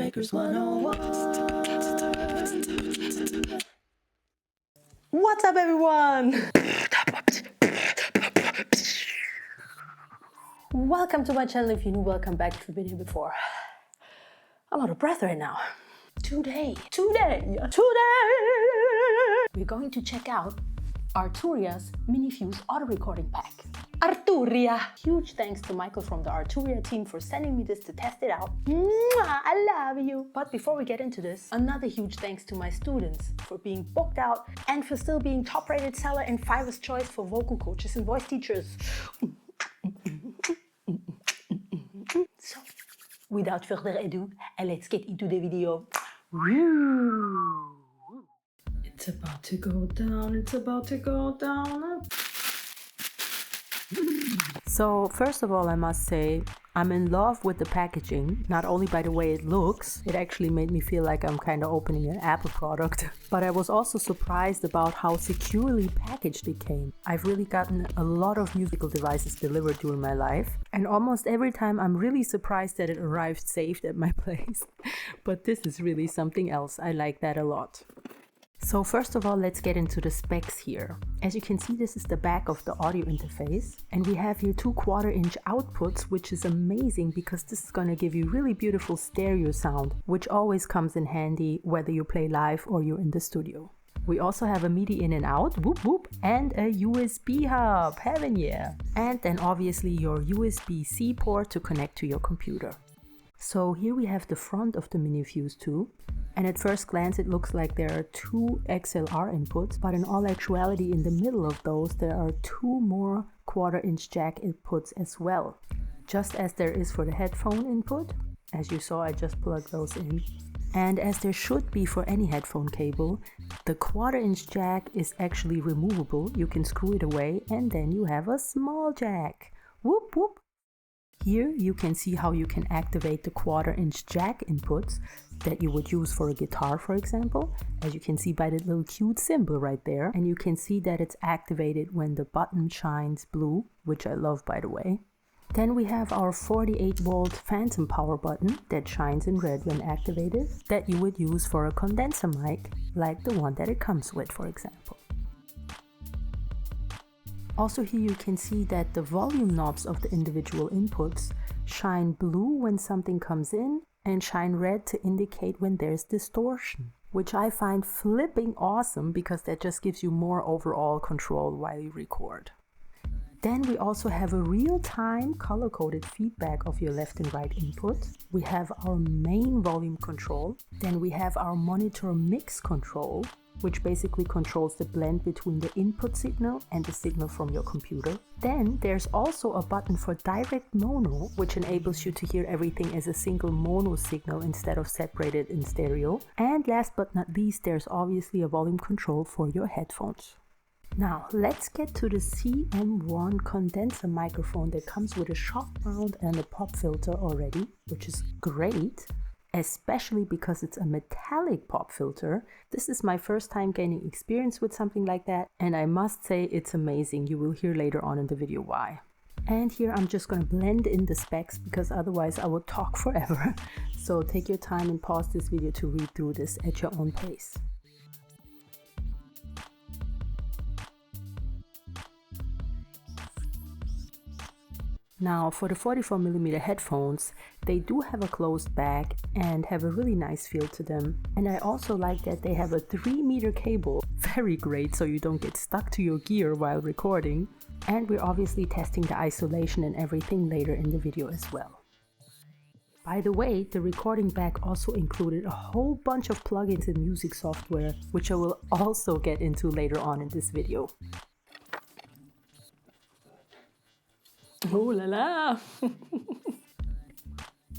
Makers 101. What's up, everyone? Welcome to my channel. If you're new, welcome back. If you've been here before, I'm out of breath right now. Today, we're going to check out Arturia's Mini Fuse auto recording pack. Arturia! Huge thanks to Michael from the Arturia team for sending me this to test it out. Mwah, I love you! But before we get into this, another huge thanks to my students for being booked out and for still being top-rated seller and Fiverr's choice for vocal coaches and voice teachers. So, without further ado, let's get into the video. It's about to go down, it's about to go down. So first of all, I must say, I'm in love with the packaging, not only by the way it looks, it actually made me feel like I'm kind of opening an Apple product, but I was also surprised about how securely packaged it came. I've really gotten a lot of musical devices delivered during my life, and almost every time I'm really surprised that it arrived safe at my place. But this is really something else. I like that a lot. So first of all, let's get into the specs here. As you can see, this is the back of the audio interface, and we have here 2 1/4-inch outputs, which is amazing because this is going to give you really beautiful stereo sound, which always comes in handy whether you play live or you're in the studio. We also have a MIDI in and out, whoop whoop, and a USB hub, heaven yeah! And then obviously your USB-C port to connect to your computer. So here we have the front of the Mini Fuse 2. And at first glance it looks like there are 2 XLR inputs, but in all actuality in the middle of those there are 2 more 1/4-inch jack inputs as well. Just as there is for the headphone input, as you saw I just plugged those in. And as there should be for any headphone cable, the 1/4-inch jack is actually removable. You can screw it away and then you have a small jack. Whoop whoop! Here you can see how you can activate the 1/4-inch jack inputs that you would use for a guitar, for example, as you can see by the little cute symbol right there. And you can see that it's activated when the button shines blue, which I love by the way. Then we have our 48-volt phantom power button that shines in red when activated, that you would use for a condenser mic, like the one that it comes with, for example. Also here you can see that the volume knobs of the individual inputs shine blue when something comes in and shine red to indicate when there's distortion, which I find flipping awesome because that just gives you more overall control while you record. Then we also have a real-time color-coded feedback of your left and right input. We have our main volume control. Then we have our monitor mix control, which basically controls the blend between the input signal and the signal from your computer. Then there's also a button for direct mono, which enables you to hear everything as a single mono signal instead of separated in stereo. And last but not least, there's obviously a volume control for your headphones. Now let's get to the CM1 condenser microphone that comes with a shock mount and a pop filter already, which is great. Especially because it's a metallic pop filter. This is my first time gaining experience with something like that, and I must say it's amazing. You will hear later on in the video why. And here I'm just going to blend in the specs because otherwise I would talk forever. So take your time and pause this video to read through this at your own pace. Now for the 44mm headphones, they do have a closed back and have a really nice feel to them. And I also like that they have a 3-meter cable, very great so you don't get stuck to your gear while recording. And we're obviously testing the isolation and everything later in the video as well. By the way, the recording bag also included a whole bunch of plugins and music software, which I will also get into later on in this video. Oh la la!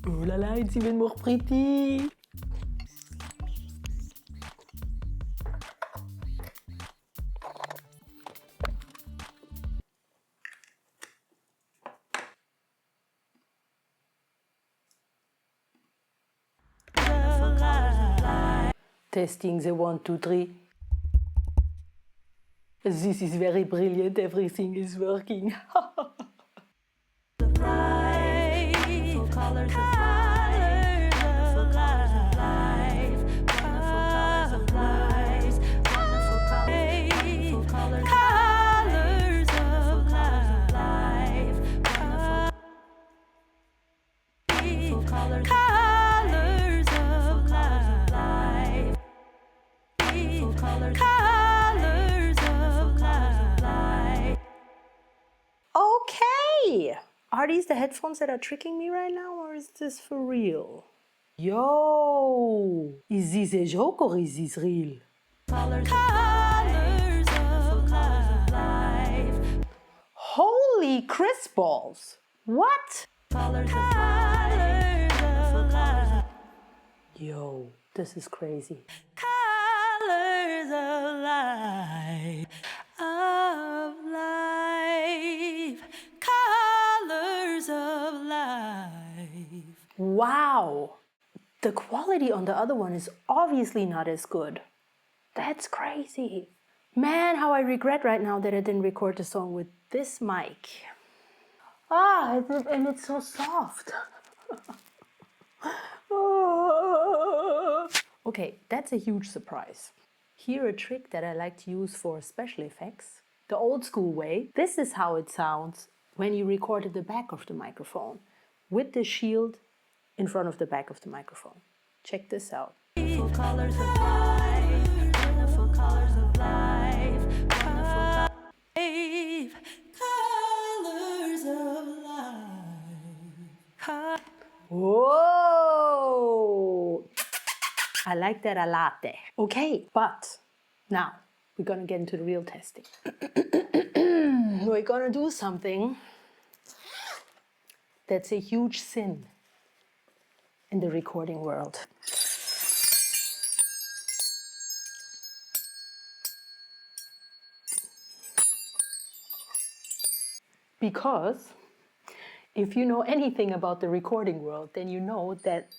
Oh la la, it's even more pretty! Testing the 1, 2, 3. This is very brilliant, everything is working. Colors of light. these the headphones that are tricking me right now, or is this for real? Yo! Is this a joke or is this real? Colors of life. Holy Chris balls! What? Colors of life. Yo, this is crazy. Colors of life. Of life. Colors of life. Wow! The quality on the other one is obviously not as good. That's crazy. Man, how I regret right now that I didn't record the song with this mic. And it's so soft. Okay, that's a huge surprise. Here a trick that I like to use for special effects. The old school way. This is how it sounds when you record at the back of the microphone with the shield in front of the back of the microphone. Check this out. Wonderful colors of life, wonderful colors of life, wonderful colors of life. Whoa! I like that a lot. Okay, but now we're gonna get into the real testing. We're gonna do something that's a huge sin in the recording world. Because if you know anything about the recording world, then you know that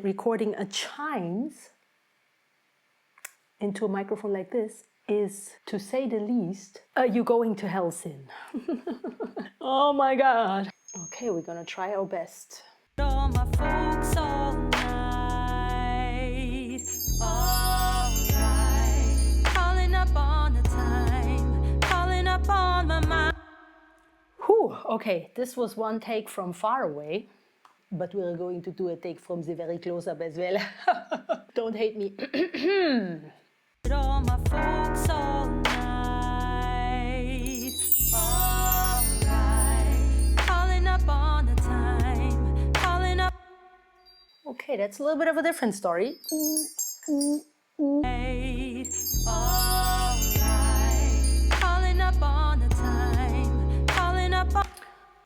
recording a chimes into a microphone like this is, to say the least, you're going to hell sin. Oh my God. Okay, we're gonna try our best. All my folks all night. All right. Calling up on the time. Calling up on my mind. Whew, okay, this was one take from far away, but we're going to do a take from the very close up as well. Don't hate me. All my folks all night. All right. Calling up on the time. Calling up. Okay, that's a little bit of a different story. All right. Calling up on the time. Calling up on.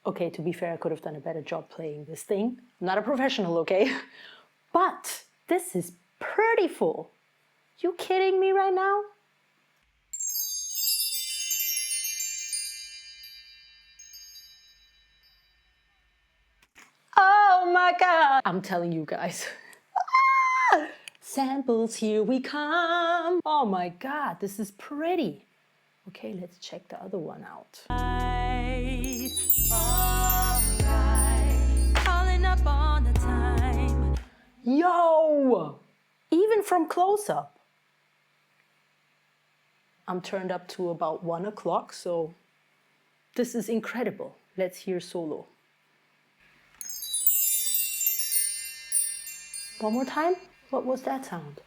Okay, to be fair, I could have done a better job playing this thing. I'm not a professional, okay? But this is pretty full. You kidding me right now? Oh my God! I'm telling you guys. Samples, here we come. Oh my God, this is pretty. Okay, let's check the other one out. All right. Calling up on the time. Yo! Even from close up. I'm turned up to about 1 o'clock, so this is incredible. Let's hear solo. One more time? What was that sound?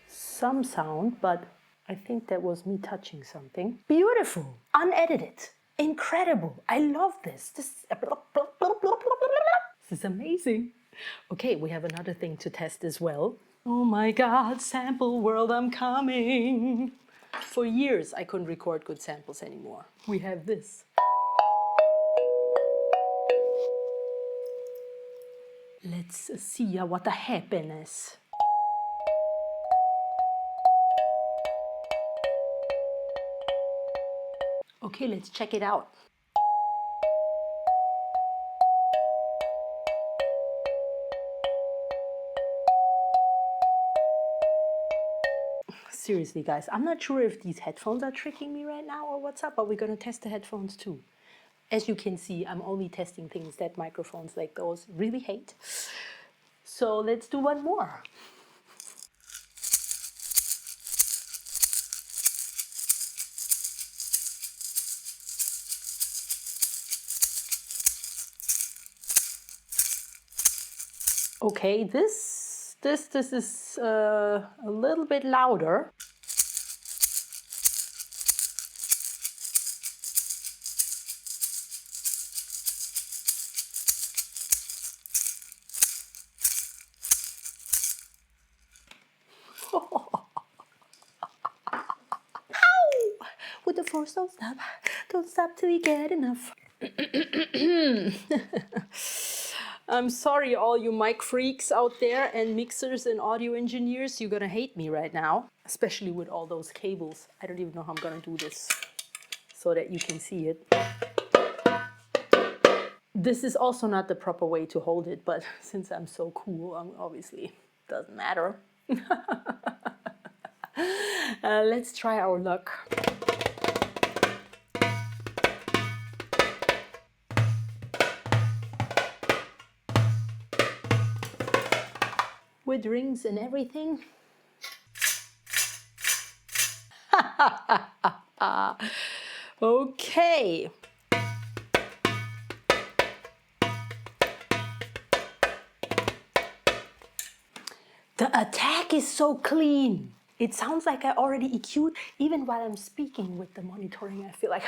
Some sound, but I think that was me touching something. Beautiful, unedited, incredible. I love this. This is amazing. Okay, we have another thing to test as well. Oh my God, sample world, I'm coming. For years, I couldn't record good samples anymore. We have this. Let's see what the happiness. Okay, let's check it out. Seriously, guys, I'm not sure if these headphones are tricking me right now or what's up, but we're gonna test the headphones too. As you can see, I'm only testing things that microphones like those really hate. So let's do one more. Okay, this This is a little bit louder. With the force, don't stop till you get enough. I'm sorry, all you mic freaks out there and mixers and audio engineers, you're gonna hate me right now, especially with all those cables. I don't even know how I'm gonna do this so that you can see it. This is also not the proper way to hold it, but since I'm so cool, obviously doesn't matter. Let's try our luck. With rings and everything. Okay. The attack is so clean. It sounds like I already EQ'd. Even while I'm speaking with the monitoring, I feel like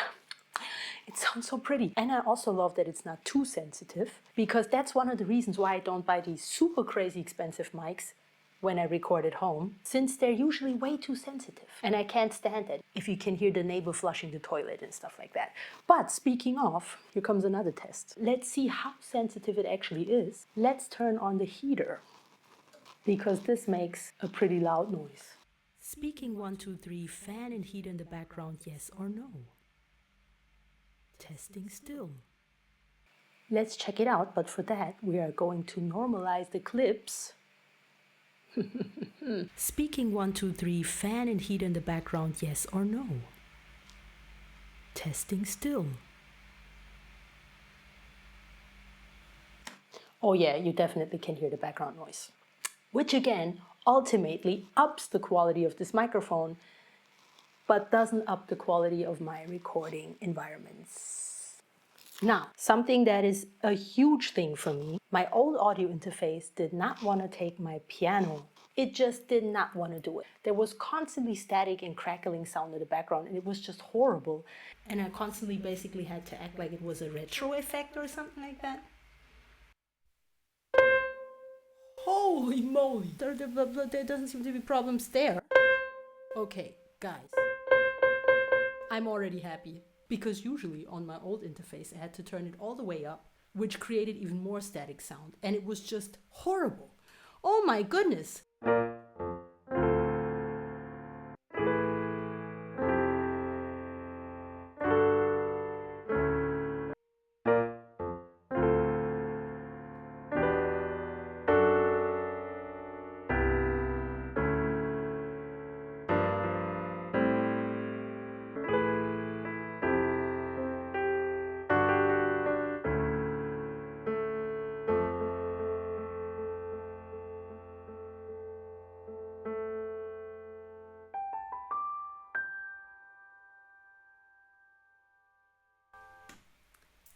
it sounds so pretty. And I also love that it's not too sensitive, because that's one of the reasons why I don't buy these super crazy expensive mics when I record at home, since they're usually way too sensitive. And I can't stand it if you can hear the neighbor flushing the toilet and stuff like that. But speaking of, here comes another test. Let's see how sensitive it actually is. Let's turn on the heater, because this makes a pretty loud noise. Speaking 1, 2, 3, fan and heat in the background, yes or no? Testing still. Let's check it out, but for that we are going to normalize the clips. Speaking 1, 2, 3, fan and heat in the background, yes or no? Testing still. Oh yeah, you definitely can hear the background noise. Which again, ultimately ups the quality of this microphone, but doesn't up the quality of my recording environments. Now, something that is a huge thing for me, my old audio interface did not want to take my piano. It just did not want to do it. There was constantly static and crackling sound in the background, and it was just horrible. And I constantly basically had to act like it was a retro effect or something like that. Holy moly! There doesn't seem to be problems there. Okay, guys. I'm already happy, because usually on my old interface I had to turn it all the way up, which created even more static sound, and it was just horrible. Oh my goodness!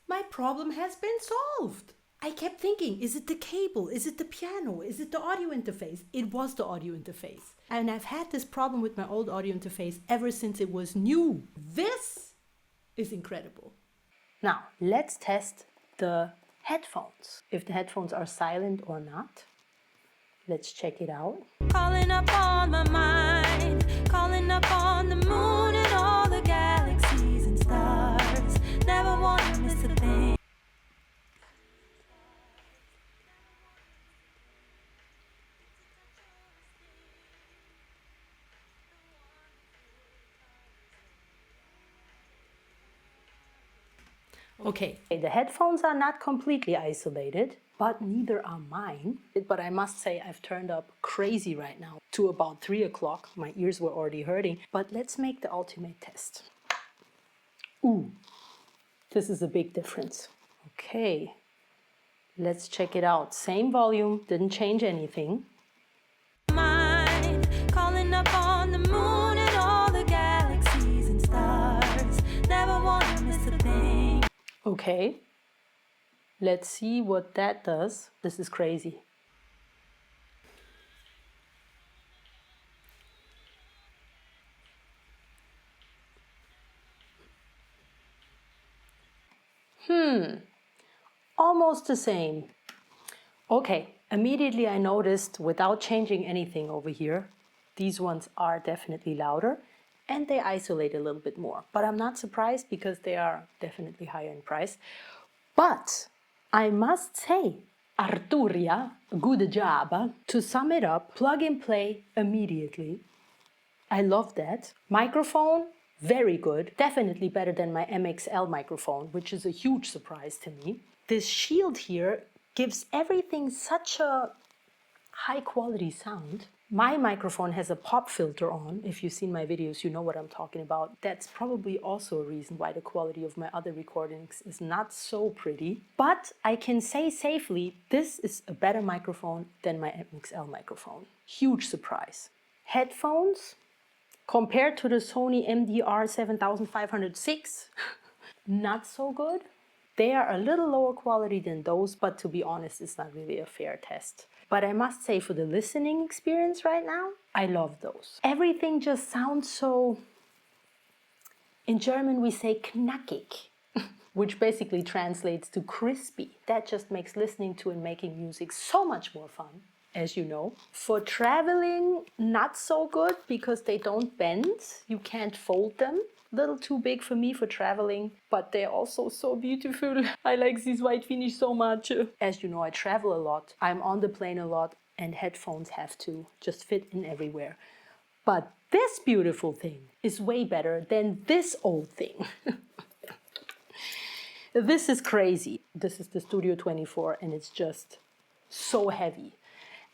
My problem has been solved. I kept thinking, is it the cable? Is it the piano? Is it the audio interface? It was the audio interface. And I've had this problem with my old audio interface ever since it was new. This is incredible. Now, let's test the headphones. If the headphones are silent or not. Let's check it out. Calling up on my mind, calling up on the moon and all the galaxies and stars. Never want to miss a thing. Okay, the headphones are not completely isolated, but neither are mine. But I must say I've turned up crazy right now to about 3 o'clock. My ears were already hurting. But let's make the ultimate test. Ooh, this is a big difference. Okay, let's check it out. Same volume, didn't change anything. Mind, calling up on the moon and all the galaxies and stars. Never want to miss a thing. Okay, let's see what that does. This is crazy. Almost the same. Okay, immediately I noticed, without changing anything over here, these ones are definitely louder and they isolate a little bit more. But I'm not surprised because they are definitely higher in price. But I must say, Arturia, good job. To sum it up, plug and play immediately. I love that. Microphone, very good. Definitely better than my MXL microphone, which is a huge surprise to me. This shield here gives everything such a high quality sound. My microphone has a pop filter on. If you've seen my videos, you know what I'm talking about. That's probably also a reason why the quality of my other recordings is not so pretty. But I can say safely, this is a better microphone than my MXL microphone. Huge surprise. Headphones, compared to the Sony MDR 7506, not so good. They are a little lower quality than those, but to be honest, it's not really a fair test. But I must say, for the listening experience right now, I love those. Everything just sounds so, in German we say knackig, which basically translates to crispy. That just makes listening to and making music so much more fun, as you know. For traveling, not so good because they don't bend. You can't fold them. Little too big for me for traveling, but they're also so beautiful. I like this white finish so much. As you know, I travel a lot. I'm on the plane a lot and headphones have to just fit in everywhere. But this beautiful thing is way better than this old thing. This is crazy. This is the Studio 24 and it's just so heavy.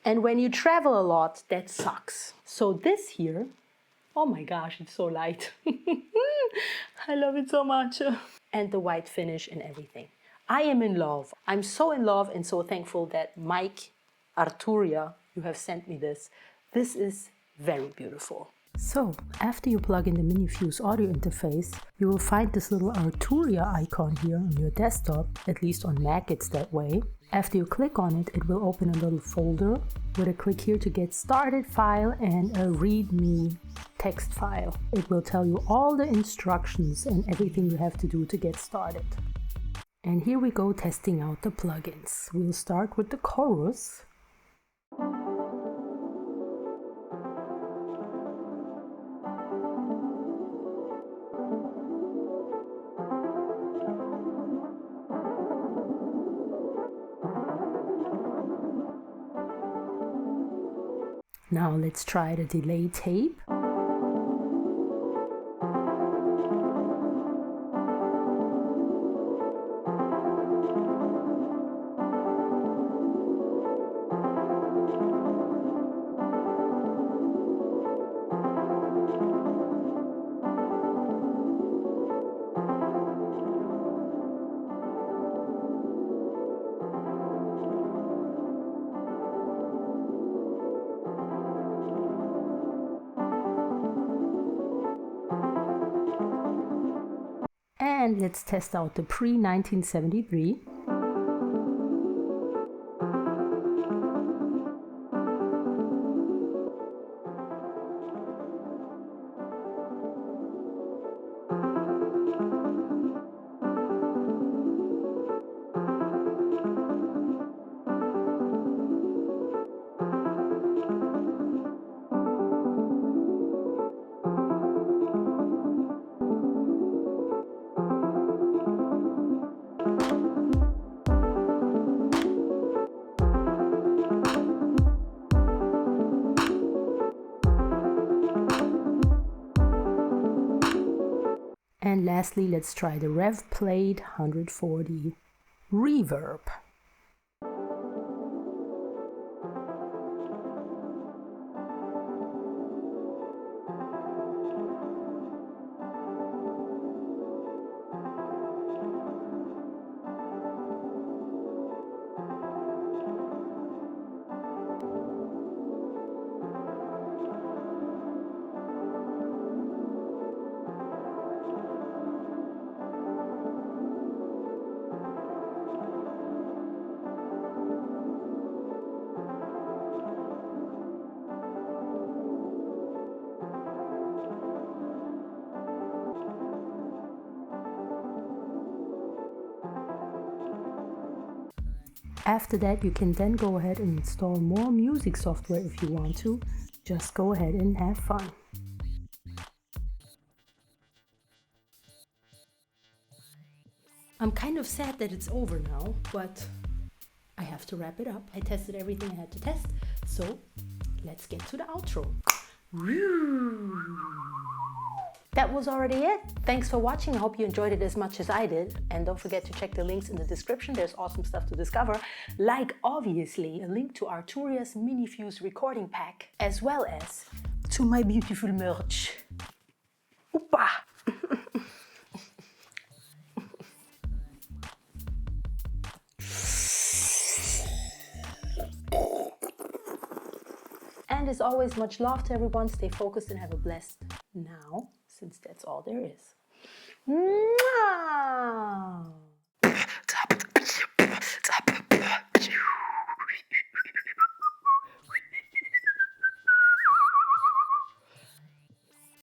And when you travel a lot, that sucks. So this here, oh my gosh, it's so light. I love it so much. And the white finish and everything. I am in love. I'm so in love and so thankful that Mike Arturia, you have sent me this. This is very beautiful. So, after you plug in the mini-fuse audio interface, you will find this little Arturia icon here on your desktop. At least on Mac it's that way. After you click on it, it will open a little folder with a click here to get started file and a readme text file. It will tell you all the instructions and everything you have to do to get started. And here we go testing out the plugins. We'll start with the chorus. Now let's try the delay tape. And let's test out the pre-1973. And lastly, let's try the Rev Plate-140 Reverb. After that, you can then go ahead and install more music software if you want to. Just go ahead and have fun. I'm kind of sad that it's over now, but I have to wrap it up. I tested everything I had to test, so let's get to the outro. That was already it. Thanks for watching. I hope you enjoyed it as much as I did. And don't forget to check the links in the description. There's awesome stuff to discover, like obviously a link to Arturia's Mini Fuse recording pack, as well as to my beautiful merch. Opa! And as always, much love to everyone. Stay focused and have a blessed now, since that's all there is. Mwah!